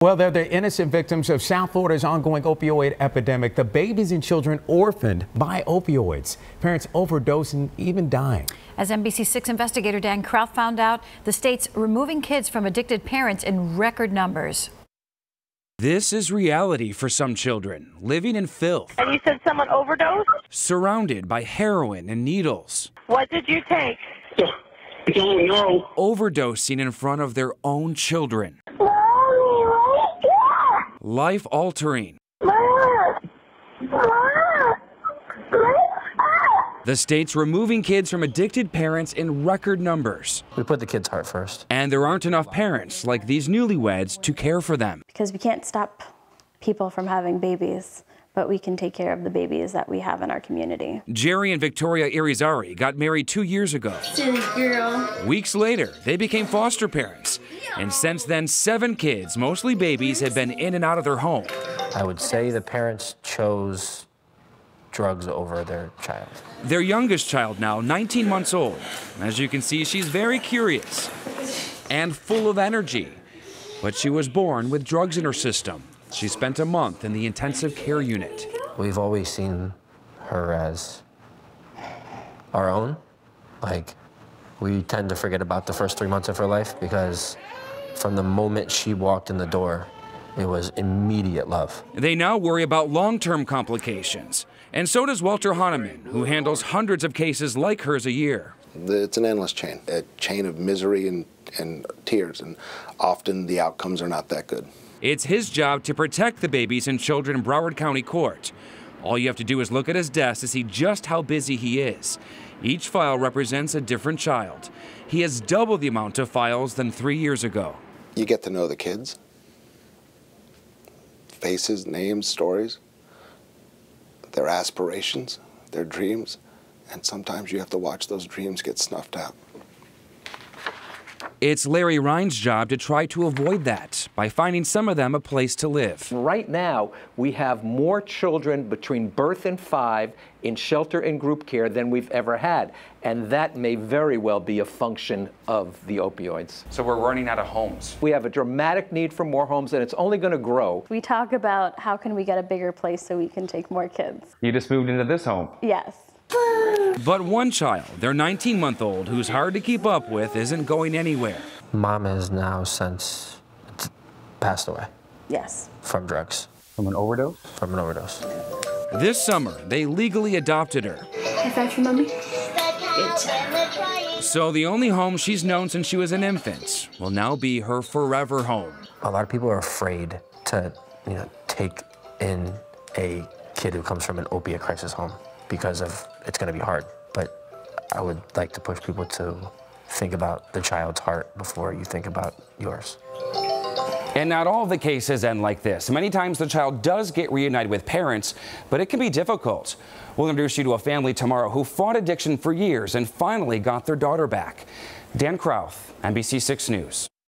Well, they're the innocent victims of South Florida's ongoing opioid epidemic. The babies and children orphaned by opioids. Parents overdosing, even dying. As NBC6 investigator Dan Krauth found out, the state's removing kids from addicted parents in record numbers. This is reality for some children, living in filth. And you said someone overdosed? Surrounded by heroin and needles. What did you take? I don't know. Overdosing in front of their own children. Life-altering. The state's removing kids from addicted parents in record numbers. We put the kids' heart first. And there aren't enough parents like these newlyweds to care for them. Because we can't stop people from having babies, but we can take care of the babies that we have in our community. Jerry and Victoria Irizarry got married 2 years ago. Silly girl. Weeks later, they became foster parents. And since then, 7 kids, mostly babies, had been in and out of their home. I would say the parents chose drugs over their child. Their youngest child now, 19 months old. As you can see, she's very curious and full of energy. But she was born with drugs in her system. She spent a month in the intensive care unit. We've always seen her as our own. We tend to forget about the first 3 months of her life because from the moment she walked in the door, it was immediate love. They now worry about long-term complications. And so does Walter Hahnemann, who handles hundreds of cases like hers a year. It's an endless chain, a chain of misery and tears, and often the outcomes are not that good. It's his job to protect the babies and children in Broward County Court. All you have to do is look at his desk to see just how busy he is. Each file represents a different child. He has double the amount of files than 3 years ago. You get to know the kids. Faces, names, stories, their aspirations, their dreams, and sometimes you have to watch those dreams get snuffed out. It's Larry Ryan's job to try to avoid that by finding some of them a place to live. Right now, we have more children between birth and 5 in shelter and group care than we've ever had. And that may very well be a function of the opioids. So we're running out of homes. We have a dramatic need for more homes, and it's only going to grow. We talk about how can we get a bigger place so we can take more kids. You just moved into this home? Yes. But one child, their 19-month-old, who's hard to keep up with, isn't going anywhere. Mom has now since passed away. Yes. From drugs. From an overdose? From an overdose. This summer, they legally adopted her. High five for Mommy. Good job. So the only home she's known since she was an infant will now be her forever home. A lot of people are afraid to, take in a kid who comes from an opiate crisis home because it's going to be hard. But I would like to push people to think about the child's heart before you think about yours. And not all of the cases end like this. Many times the child does get reunited with parents, but it can be difficult. We'll introduce you to a family tomorrow who fought addiction for years and finally got their daughter back. Dan Krauth, NBC6 News.